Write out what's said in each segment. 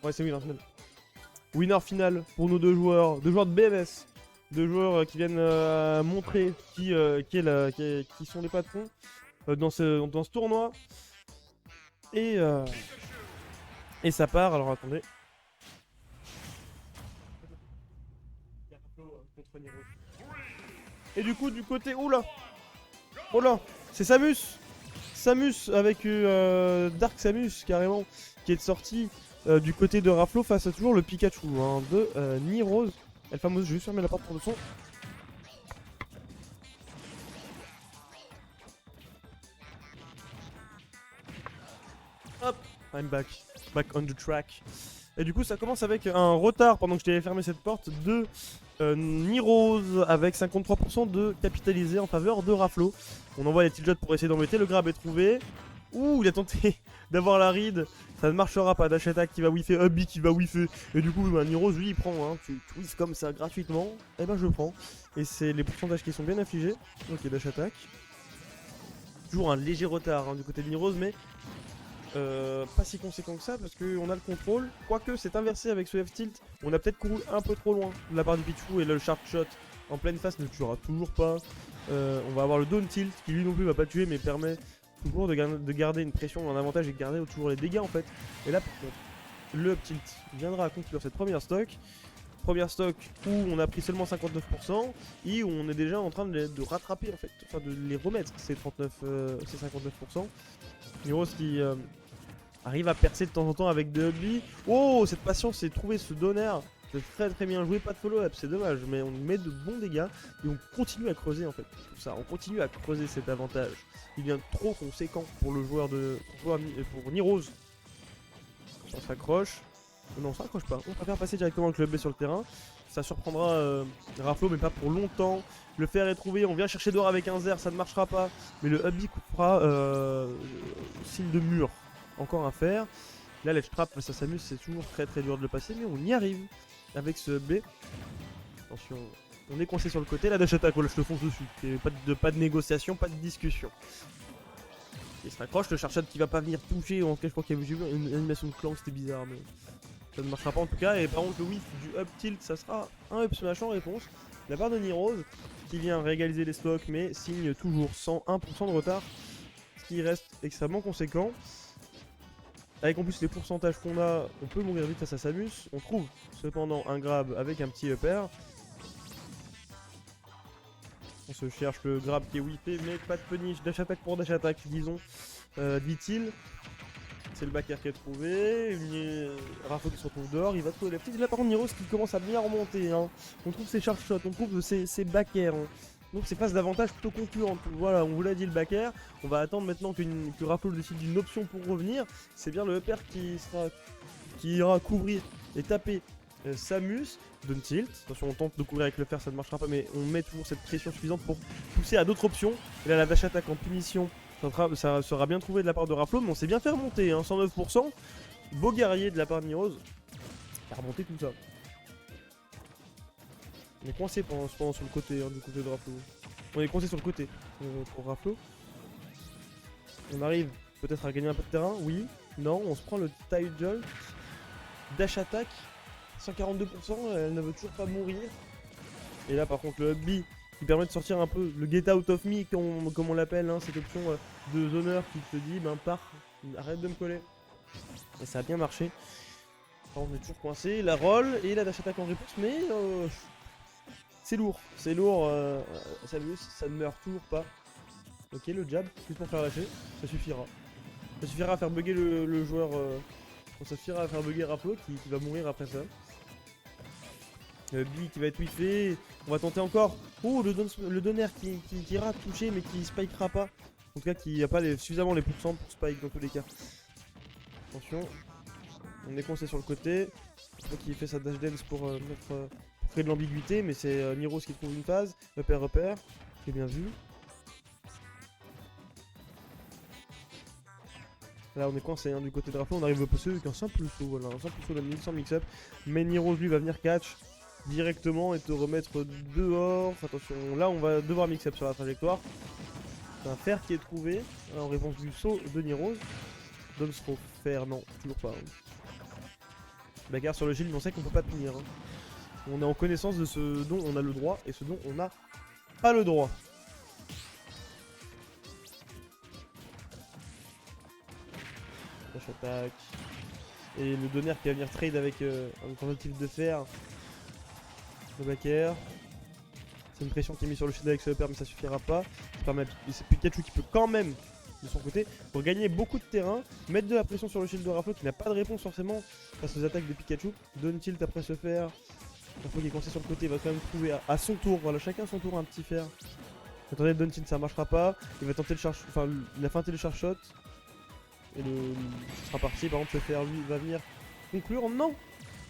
Ouais, c'est winner final. Winner final pour nos deux joueurs de BMS. Deux joueurs qui viennent montrer qui sont les patrons dans ce tournoi. Et ça part, alors attendez. Et du coup, du côté. Oula! Oh là! C'est Samus! Samus avec Dark Samus carrément qui est sorti du côté de Raflo face à toujours le Pikachu hein, de Nirose. Elle fameuse, je vais juste fermer la porte pour le son. Hop, I'm back on the track. Et du coup ça commence avec un retard pendant que je t'avais fermé cette porte de Nirose avec 53% de capitalisé en faveur de Raflo. On envoie les tiljots pour essayer d'embêter, le grab est trouvé. Ouh, il a tenté d'avoir la ride, ça ne marchera pas. Dash attack qui va whiffer, Hubby qui va whiffer. Et du coup, bah, Nirose lui il prend, hein. Tu whiffes comme ça gratuitement, et ben je prends. Et c'est les pourcentages qui sont bien affligés. Ok, dash attack. Toujours un léger retard hein, du côté de Nirose, mais pas si conséquent que ça parce qu'on a le contrôle. Quoique c'est inversé avec ce F-tilt, on a peut-être couru un peu trop loin de la part du Pichu et le Sharp Shot en pleine face ne tuera toujours pas. On va avoir le Down Tilt qui lui non plus va pas tuer mais permet toujours de garder une pression, un avantage et de garder toujours les dégâts en fait. Et là par contre, le Up Tilt viendra conclure cette première stock. Première stock où on a pris seulement 59% et où on est déjà en train de rattraper en fait, enfin de les remettre ces 59%. Nirose qui arrive à percer de temps en temps avec de Hubby. Oh, cette patience, c'est trouver ce donner. C'est très bien joué, pas de follow-up, c'est dommage, mais on met de bons dégâts et on continue à creuser en fait tout ça. On continue à creuser cet avantage. Il devient trop conséquent pour le joueur pour Nirose. On s'accroche. Non, on s'accroche pas. On préfère passer directement le club B sur le terrain. Ça surprendra Raflo, mais pas pour longtemps. Le fer est trouvé. On vient chercher d'or avec un Zer, ça ne marchera pas. Mais le Hubby coupera signe de mur. Encore un fer. Là, l'edge trap face à Samus, c'est toujours très dur de le passer, mais on y arrive avec ce B. Attention, on est coincé sur le côté. La dash attack, voilà, je te fonce dessus. Pas de négociation, pas de discussion. Il se raccroche, le Charshot qui va pas venir toucher. En tout cas, je crois qu'il y avait eu une animation de clan, c'était bizarre, mais ça ne marchera pas en tout cas. Et par contre, le whiff du up tilt, ça sera un up smash en réponse. La part de Nirose qui vient régaliser les stocks, mais signe toujours 101% de retard, ce qui reste extrêmement conséquent. Avec en plus les pourcentages qu'on a, on peut mourir vite face à Samus. On trouve cependant un grab avec un petit upper. On se cherche le grab qui est whippé, mais pas de punish. Dash attack pour dash attack, disons, dit-il. C'est le backer qui est trouvé. Rafo qui se retrouve dehors, il va trouver la petite. Là par contre, Nirose qui commence à bien remonter. Hein. On trouve ses sharp shots, on trouve ses backers. Hein. Donc c'est phases d'avantage plutôt concurrentes. Voilà, on vous l'a dit le backer. On va attendre maintenant que Rafo décide d'une option pour revenir. C'est bien le upper qui ira couvrir et taper Samus. Down tilt. Attention, on tente de couvrir avec le fer, ça ne marchera pas, mais on met toujours cette pression suffisante pour pousser à d'autres options. Et là, la dash attack en punition, ça sera bien trouvé de la part de Raflo, mais on s'est bien fait remonter, hein, 109%. Beau guerrier de la part de Nirose. Il a remonté tout ça. On est coincé pendant sur le côté hein, du côté de Raflo. On est coincé sur le côté pour Raflo. On arrive peut-être à gagner un peu de terrain, oui. Non, on se prend le tide jolt. Dash attack, 142%, elle ne veut toujours pas mourir. Et là par contre le Hubby qui permet de sortir un peu le get out of me comme on l'appelle, hein, cette option de zoneur qui te dit ben pars, arrête de me coller. Et ça a bien marché. On est toujours coincé, la roll et la dash attack en réponse, mais c'est lourd, ça ne meurt toujours pas. Ok, le jab, juste pour faire lâcher, ça suffira. Ça suffira à faire bugger le joueur, ça suffira à faire bugger Raflo qui va mourir après ça. Billy qui va être whiffé, on va tenter encore. Oh, le donner qui ira toucher mais qui spikera pas. En tout cas qui n'a pas suffisamment les pourcents pour spike dans tous les cas. Attention, on est coincé sur le côté. Je crois qu'il fait sa dash dance pour créer de l'ambiguïté, mais c'est Nirose qui trouve une phase. Repère, j'ai bien vu. Là on est coincé hein, du côté de Raflo, on arrive au possé avec un simple saut, voilà, un simple saut de sans mix-up. Mais Nirose lui va venir catch directement et te remettre dehors. Attention, là on va devoir mix-up sur la trajectoire. C'est un fer qui est trouvé en réponse du saut de Nirose. Dunstroke, faire, non, toujours pas. Bagarre sur le shield, mais on sait qu'on peut pas tenir. Hein. On est en connaissance de ce dont on a le droit et ce dont on n'a pas le droit. Dash attaque. Et le donner qui va venir trade avec un tentative de fer. Le backer. C'est une pression qui est mise sur le shield avec ce upper, mais ça suffira pas. C'est Pikachu qui peut quand même, de son côté, pour gagner beaucoup de terrain, mettre de la pression sur le shield de Raflo qui n'a pas de réponse forcément face aux attaques de Pikachu. Donne tilt après se faire. Raflo qui est coincé sur le côté, il va quand même trouver à son tour, voilà, chacun son tour un petit fer. Attendez, Donne tilt ça marchera pas. Il va tenter le charge, enfin il a feinté le charge shot. Et ce sera parti, par contre se faire lui va venir conclure. Non,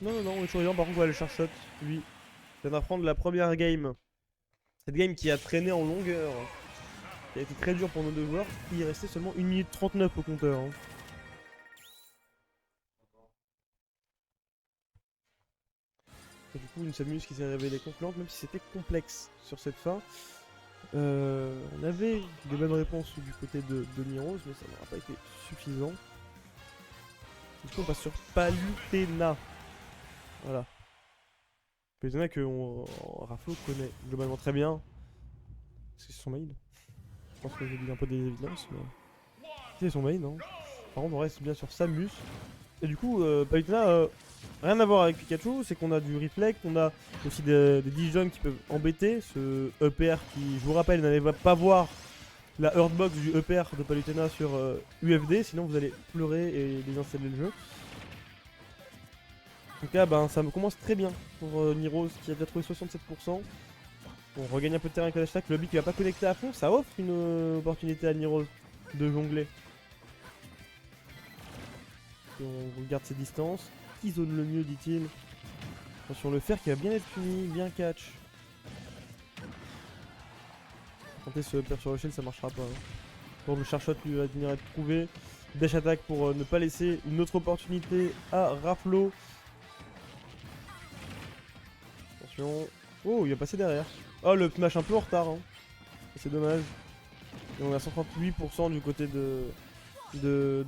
on est toujours vivant, par contre on va le charge shot, lui. Il vient d'apprendre la première game. Cette game qui a traîné en longueur, qui a été très dur pour nos deux joueurs, il restait seulement 1 minute 39 au compteur. Hein. Et du coup, une Samus qui s'est révélée concluante, même si c'était complexe sur cette fin. On avait des bonnes réponses du côté de Niros, mais ça n'aura pas été suffisant. Du coup, on passe sur Palutena. Voilà. Palutena que Raflo connaît globalement très bien. Est-ce que c'est son main? Je pense que j'ai dit un peu des évidences, mais c'est son main, non? Par contre, on reste bien sur Samus. Et du coup, Palutena, rien à voir avec Pikachu, c'est qu'on a du Reflect, on a aussi des Dijon qui peuvent embêter. Ce EPR qui, je vous rappelle, n'allez pas voir la Hurtbox du EPR de Palutena sur UFD, sinon vous allez pleurer et désinstaller le jeu. En tout cas, ben, ça me commence très bien pour Niros qui a déjà trouvé 67%. On regagne un peu de terrain avec la hashtag, le lobby qui va pas connecter à fond, ça offre une opportunité à Niros de jongler. Et on regarde ses distances, qui zone le mieux dit-il. Attention le fer qui va bien être puni, bien catch. Tenter ce upper sur le shield ça marchera pas. Hein. Bon, le charge shot lui va venir être trouvé. Dash attack pour ne pas laisser une autre opportunité à Raflo. Attention. Oh il va passer derrière. Oh le smash un peu en retard hein. C'est dommage. Et on a 138% du côté de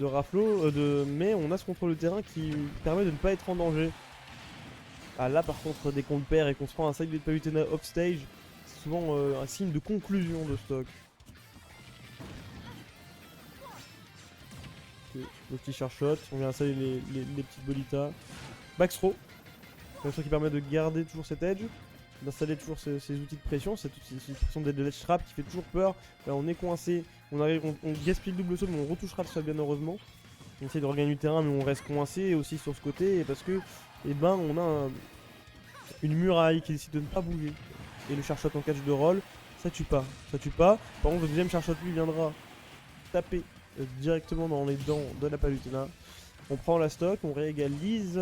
Raflo, mais on a ce contrôle de terrain qui permet de ne pas être en danger. Ah là par contre dès qu'on le perd et qu'on se prend un side de Palutena offstage, c'est souvent un signe de conclusion de stock. Okay. Le petit charge shot, on vient installer les petites bolitas. Backthrow, qui permet de garder toujours cet edge, d'installer toujours ces outils de pression, cette pression de ledge trap qui fait toujours peur. Là on est coincé, on gaspille le double saut mais on retouchera le sol bien heureusement. On essaie de regagner du terrain mais on reste coincé aussi sur ce côté parce que eh ben, on a une muraille qui décide de ne pas bouger. Et le charge shot en catch de roll, ça tue pas. Par contre le deuxième charge shot lui viendra taper directement dans les dents de la Palutena. On prend la stock, on réégalise,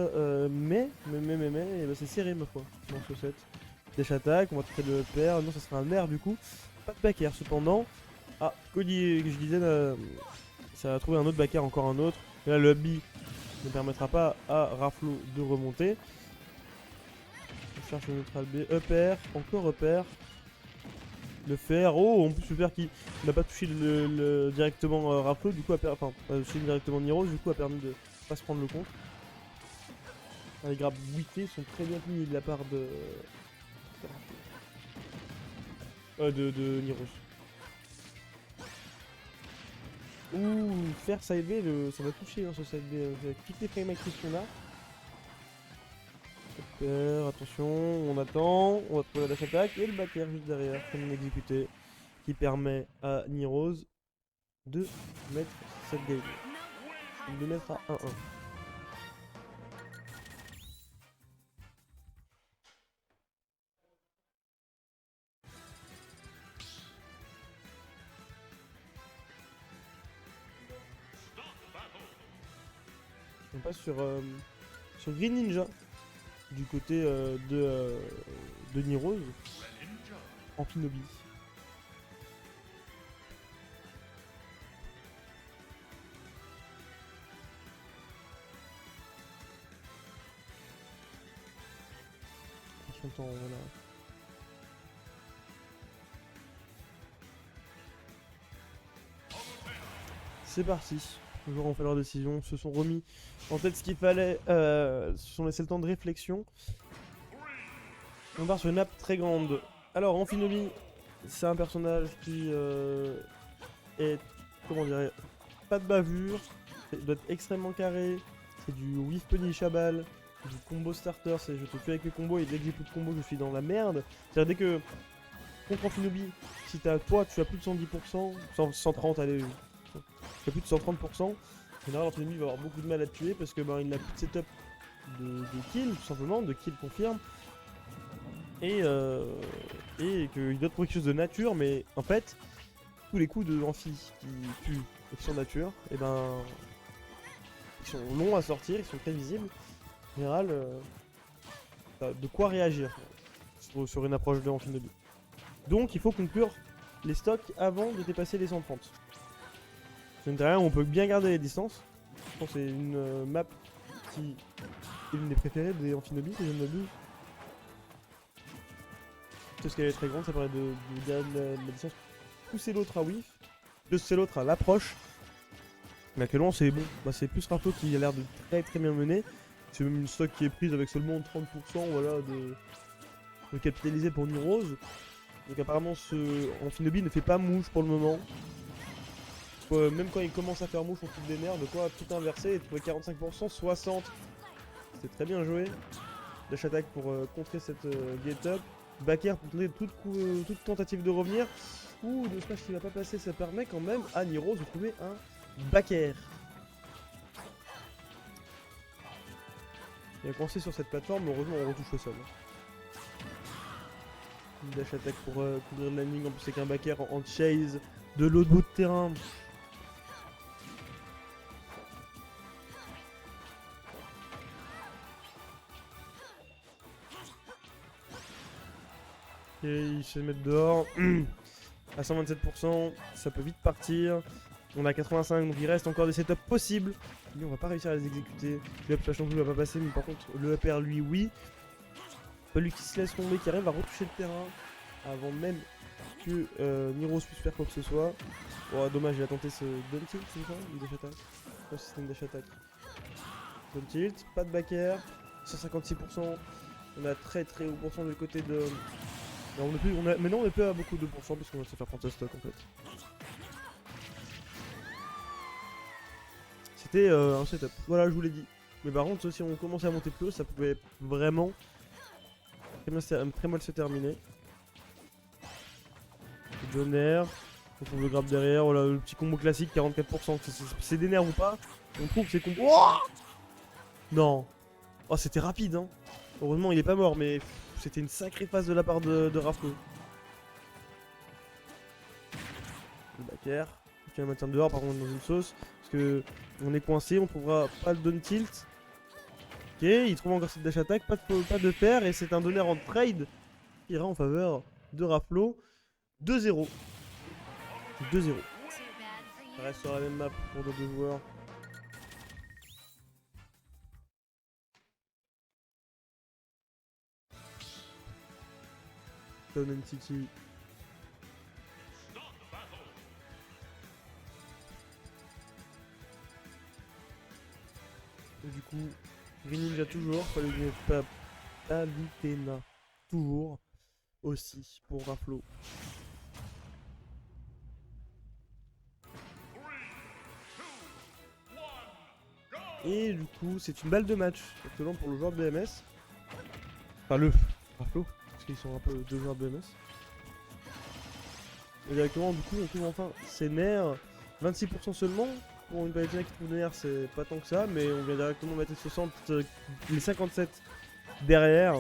mais ben c'est serré ma foi dans ce set. Dash attack, on va traiter le pair, non ça sera un air du coup. Pas de backer cependant. Ah, Cody, je disais, ça va trouver un autre backer, encore un autre. Et là le hubby ne permettra pas à Raflo de remonter. On cherche le neutral B, upper, encore upper. Le fer, oh en plus le fer qui n'a pas touché directement Raflo, du coup a enfin pas touché directement Niros, du coup a permis de pas se prendre le compte. Les grappes buitées sont très bien punis de la part de Niros. Ouh, faire side B, ça va toucher hein, ce side B, avec toutes les frameactrices qu'on a. Attention, on attend, on va trouver la dash attack et le backer juste derrière, comme exécuté, qui permet à Niros de mettre cette game, de mettre à 1-1. On passe sur Green Ninja du côté de Niros en Pinobi. Son temps, voilà. C'est parti. Les joueurs ont fait leur décision, se sont remis en tête ce qu'il fallait, se sont laissé le temps de réflexion. On part sur une map très grande. Alors, Amphinobie, c'est un personnage qui est, comment dire, pas de bavure, doit être extrêmement carré, c'est du whiff punish à balle, du combo starter, c'est je te tue avec le combo et dès que j'ai plus de combo je suis dans la merde. C'est-à-dire dès que contre Amphinobie, si tu as plus de 110%, 130 allez, tu as plus de 130%, en général Amphinobie va avoir beaucoup de mal à te tuer parce que ben, il n'a plus de setup de kill, tout simplement, de kill confirme. Et qu'il doit trouver quelque chose de nature, mais en fait, tous les coups de Amphi qui tuent et qui sont nature, et ben, ils sont longs à sortir, ils sont très visibles. En général, t'as de quoi réagir sur une approche de Amphinobie. Donc il faut conclure les stocks avant de dépasser les 130. C'est une terrain où on peut bien garder les distances. Je pense que c'est une map qui est l'une des préférées des Amphinobie, si je ne m'abuse. Parce qu'elle est très grande, ça permet de garder la distance. Pousser l'autre à whiff, pousser l'autre à l'approche. Mais actuellement c'est bon, bah, c'est plus Raflo qui a l'air de très bien mener. C'est même une stock qui est prise avec seulement 30% voilà, de capitaliser pour Nirose. Donc apparemment ce Amphinobie ne fait pas mouche pour le moment. Même quand il commence à faire mouche on fout des nerfs, de quoi tout inverser et trouver 45%, 60%. C'était très bien joué. Dash attack pour contrer cette get-up. Backer pour tenter toute tentative de revenir. Ouh, de smash qui va pas passer, ça permet quand même à Nirose de trouver un backer. Il a commencé sur cette plateforme, heureusement on retouche au sol. Une dash attack pour couvrir le landing, en plus avec un backer en chase de l'autre bout de terrain. Ok, il se met dehors. À 127%, ça peut vite partir. On a 85, donc il reste encore des setups possibles. Mais on va pas réussir à les exécuter. Le up smash non plus va pas passer, mais par contre le up air lui oui. Celui qui se laisse tomber, qui arrive à retoucher le terrain avant même que Nirose puisse faire quoi que ce soit. Oh dommage, il a tenté ce down tilt, c'est ça? Ou dash attack? Je pense que c'était une dash attack. Down tilt, pas de backer, 156%. On a très haut pourcent du côté de... Non, maintenant on est plus à beaucoup de pourcents parce qu'on va se faire prendre sa stock en fait. C'était un setup, voilà je vous l'ai dit. Mais par contre si on commençait à monter plus haut ça pouvait vraiment très mal se terminer. Joner, on trouve le grab derrière, voilà le petit combo classique 44%, c'est des nerfs ou pas. On trouve ces combos... Oh non. Oh c'était rapide hein. Heureusement il est pas mort mais c'était une sacrée phase de la part de Raflo. Le backer, qui va mettre dehors par contre dans une sauce. Parce que on est coincé, on trouvera pas le down tilt. Ok, il trouve encore cette dash attack, pas de fer et c'est un donner en trade qui ira en faveur de Raflo. 2-0. 2-0. Ça reste sur la même map pour nos deux joueurs. Town City. Et du coup, Green Ninja toujours, Palutena toujours aussi pour Raflo. Et du coup, c'est une balle de match actuellement pour le joueur de BMS. Enfin, le Raflo, parce qu'ils sont un peu deux joueurs de BMS. Et directement, du coup, on trouve enfin ses nerfs. 26% seulement. Pour une Palutena qui trouve des nerfs, c'est pas tant que ça, mais on vient directement mettre les 60, les 57 derrière.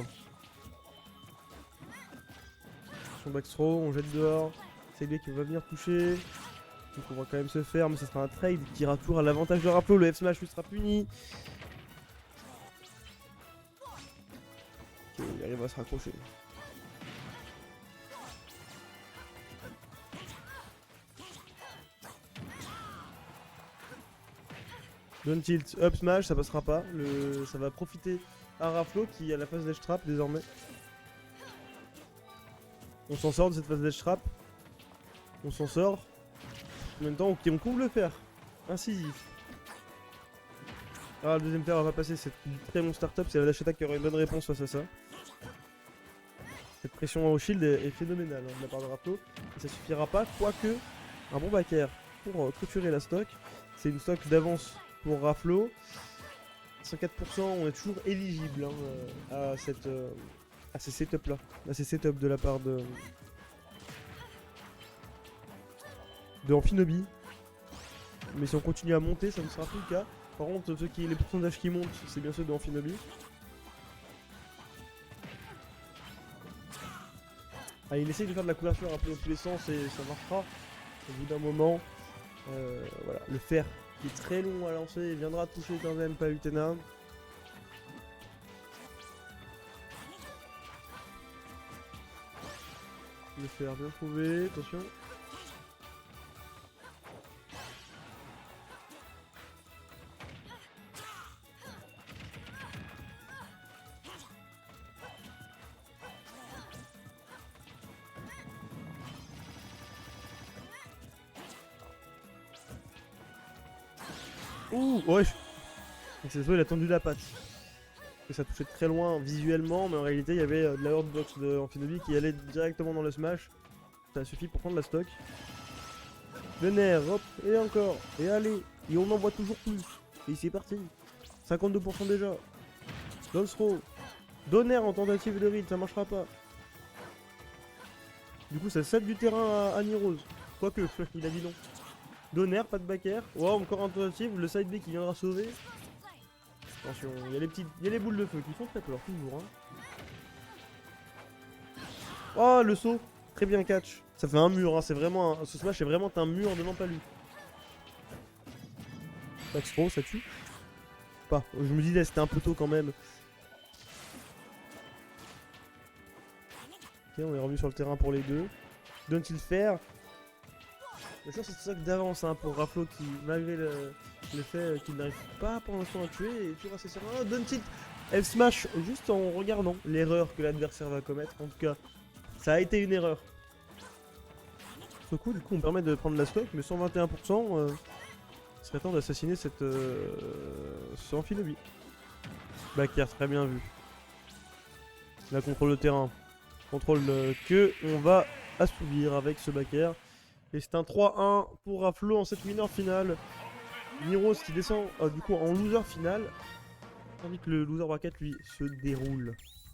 Son backthrow, on jette dehors. C'est lui qui va venir toucher. Donc on va quand même se faire, mais ça sera un trade qui ira toujours à l'avantage de Raflo. Le F-Smash lui sera puni. Ok, il arrive à se raccrocher. Down tilt, up smash, ça passera pas. Ça va profiter à Raflo qui a la phase d'edge trap désormais. On s'en sort de cette phase d'edge trap. On s'en sort. En même temps, ok, on couvre le fer. Incisif. Ah, le deuxième paire va pas passer, c'est du très bon start-up, c'est la dash attack qui aura une bonne réponse face à ça. Cette pression au shield est phénoménale hein, de la part de Raflo. Et ça suffira pas, quoique un bon back air pour clôturer la stock. C'est une stock d'avance pour Raflo. 104%, on est toujours éligible hein, à ces setups là. À ces setups de la part de Amphinobi. Mais si on continue à monter, ça ne sera plus le cas. Par contre, les pourcentages qui montent, c'est bien ceux de Amphinobi. Ah, il essaye de faire de la couverture un peu dans tous les sens et ça marchera. Au bout d'un moment, voilà, le fer qui est très long à lancer viendra toucher quand même Palutena. Le fer bien trouvé, attention. Ouh, ouais. C'est ça, il a tendu la patte. Que ça touchait très loin visuellement, mais en réalité il y avait de la hurtbox de Amphinobi qui allait directement dans le smash. Ça suffit pour prendre la stock. Le nerf, hop, et encore, et allez, et on en voit toujours plus. Et c'est parti. 52% déjà. Don't throw. Donner en tentative de read, ça marchera pas. Du coup ça cède du terrain à Nirose. Quoique, il a dit non. Donner, pas de back air. Oh, encore un tentative, le side B qui viendra sauver. Attention, il y a les boules de feu qui font très peur toujours. Hein. Oh, le saut. Très bien catch. Ça fait un mur, hein. C'est vraiment ce smash est vraiment un mur de Nampalu. Back throw, ça tue. Pas. Je me disais, c'était un peu tôt quand même. Ok, on est revenu sur le terrain pour les deux. Don't-il faire? Bien sûr, c'est ça que d'avance hein, pour Raflo qui, malgré le fait qu'il n'arrive pas pour l'instant à tuer, est toujours assez serein. Don't-il elle smash juste en regardant l'erreur que l'adversaire va commettre. En tout cas, ça a été une erreur. Ce coup, du coup, on permet de prendre la stock, mais 121%, il serait temps d'assassiner ce Amphinobi. Backer, très bien vu. La contrôle de terrain. Contrôle que on va assouvir avec ce backer. Et c'est un 3-1 pour Raflo en cette mineur finale. Niros qui descend du coup en loser final. Tandis que le loser bracket lui se déroule.